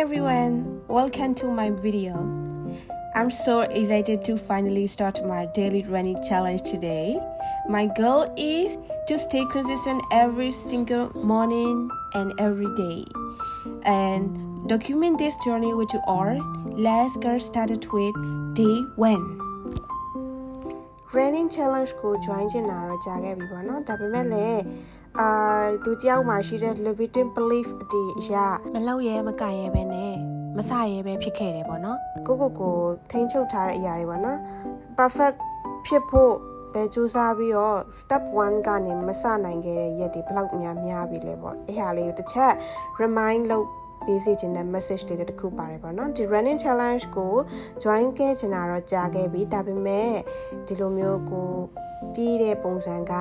everyone, welcome to my video. I'm so excited to finally start my daily running challenge today. My goal is to stay consistent every single morning and every day and document this journey with you all. Let's get started with day 1. Running challenge ကို join ချင်တာတော့ကြာခဲ့ပြီပေါ့နော်ဒါပေမဲ့လည်းသူတယောက်မှရှိတဲ့ limiting belief တွေအရာမလောက်ရဲမကင်ရဲပဲနဲ့မစရဲပဲဖြစ်ခဲ့တယ်ပေါ့နော်ကိုထိန်းချုပ်ထားတဲ့အရာတွေပေါ့နော် perfect ဖြစ်ဖို့ပဲစူးစမ်းပြီးတော့ step 1ကနေမစနိုင်ခဲ့တဲ့ရက်တွေဘယ်လောက်များပြီလဲပေါ့အဲ့ဟာလေးကိုတစ်ချက် remind လုပ်ပေးစီခြင်းနဲ့ message လေးတစ်ခုပါတယ်ပေါ့နော်ဒီ running challenge ကို join ခဲ့ချင်တာတော့ကြာခဲ့ပြီဒါပေမဲ့ဒီလိုမျိုးကိုပြေးတဲ့ပုံစံက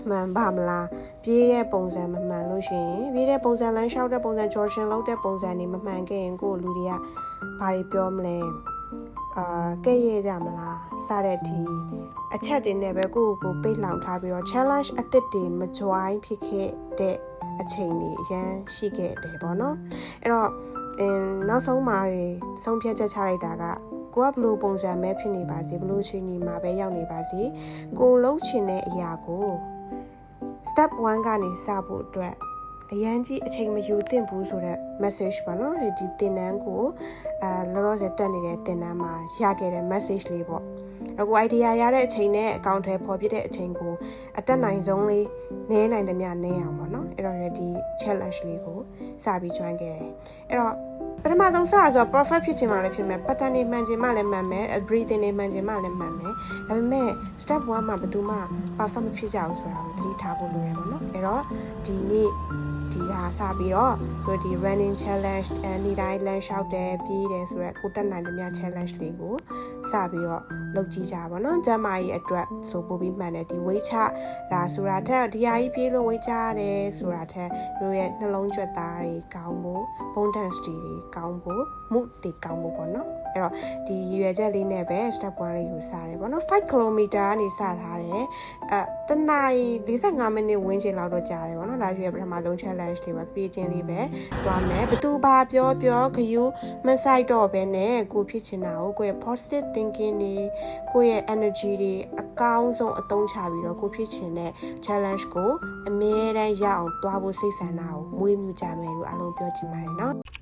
မှန်ပါမလားပြေးတဲ့ပုံစံမမှန်လို့ရှိရင်ပြေးတဲ့ပုံစံလမ်းလျှောက်တဲ့ပုံစံ Jordan လုပ်တဲ့ပုံစံတွေမမှန်ခဲ့ရင်ကိုလူတွေကဘာတွေပြောမလဲကဲ့ရဲ့ကြမလားစတဲ့ဒီအချက်တွေနဲ့ပဲကိုပိတ်လောင်ထားပြီးတော့ challenge အသစ်တွေမ join ဖြစ်ခဲ့တဲ့အချိန်တွေအရင်ရှိခဲ့တယ်ပေါ့နော်အဲ့တော့နောက်ဆုံးမှာဆုံးဖြတ်ချက်ချလိုက်တာကကိုကဘလို့ပုံစံမဲဖြစ်နေပါစေဘလို့ချိန်ဒီမှာပဲရောက်နေပါစေကိုလှုပ်ချင်တဲ့အရာကို step 1ကနေစဖို့အတွက်အရန်ကြီးအချိန်မယူသင့်ဘူးဆိုတဲ့ message ပေါ့နော်ဒီသင်တန်းကိုလောလောဆယ်တက်နေတဲ့သင်တန်းမှာရခဲ့တဲ့ message လေးပေါ့အခု idea ရတဲ့အချိန်နဲ့အကောင့်ထဲပေါ်ပြတဲ့အချိန်ကိုအတက်နိုင်ဆုံးလေးနည်းနိုင်သမျှနည်းအောင်ပေါ့နော်အဲ့တော့ဒီ challenge လေးကိုစပြီး join ခဲ့တယ်အဲ့တော့ပထမဆုံးစတာဆိုတော့ perfect ဖြစ်ချင်မှလည်းဖြစ်မယ် pattern တွေမှန်ချင်မှလည်းမှန်မယ် breathing တွေမှန်ချင်မှလည်းမှန်မယ်ဒါပေမဲ့ step 1မှာဘယ်သူမှ perfect မဖြစ်ကြဘူးဆိုတာကိုသတိထားဖို့လိုရပါတော့အဲ့တော့ဒီနေ့ဒီဟာစပြီးတော့ဒီ running challenge နေ့တိုင်းလမ်းလျှောက်တယ်ပြေးတယ်ဆိုတော့ကိုတက်နိုင်သမျှ challenge လေးကိုစပြီးတော့လုပ်ကြည့်ကြပါတော့ကျမ်းမာရေးအတွက်ဆိုပို့ပြီးမှန်တယ်ဒီ weight ချဒါဆိုတာထက်ဒီဟာကြီးပြေးလို့ weight ချရတယ်ဆိုတာထက်တို့ရဲ့နှလုံးကြွက်သားတွေကောင်းဖို့ bone density တွေကောင်းဖို့မှုတွေကောင်းဖို့ပေါ့နော်အဲ့တော့ဒီရွယ်ချက်လေးနဲ့ပဲ step 1လေးကိုစတယ်ပေါ့နော်5 km ကနေစထားတယ်တနာရီ45မိနစ်ဝန်းကျင်လောက်တော့ကြာတယ်ပေါ့နော်ဒါရွယ်ပထမဆုံး challenge လေးပဲပြေးခြင်းလေးပဲသွားမယ်ဘသူဘာပြောခယူမဆိုင်တော့ဘဲနဲ့ကိုဖြစ်ချင်တာကိုကိုရဲ့ positive thinking တွေကိုရဲ့ energy တွေအကောင်းဆုံးအသုံးချပြီးတော့ကိုဖြစ်ချင်တဲ့ challenge ကိုအမြဲတမ်းရအောင်သွားဖို့စိတ်ဆန္ဒကိုမွေးမြူကြမယ်လို့အားလုံးပြောချင်ပါတယ်နော်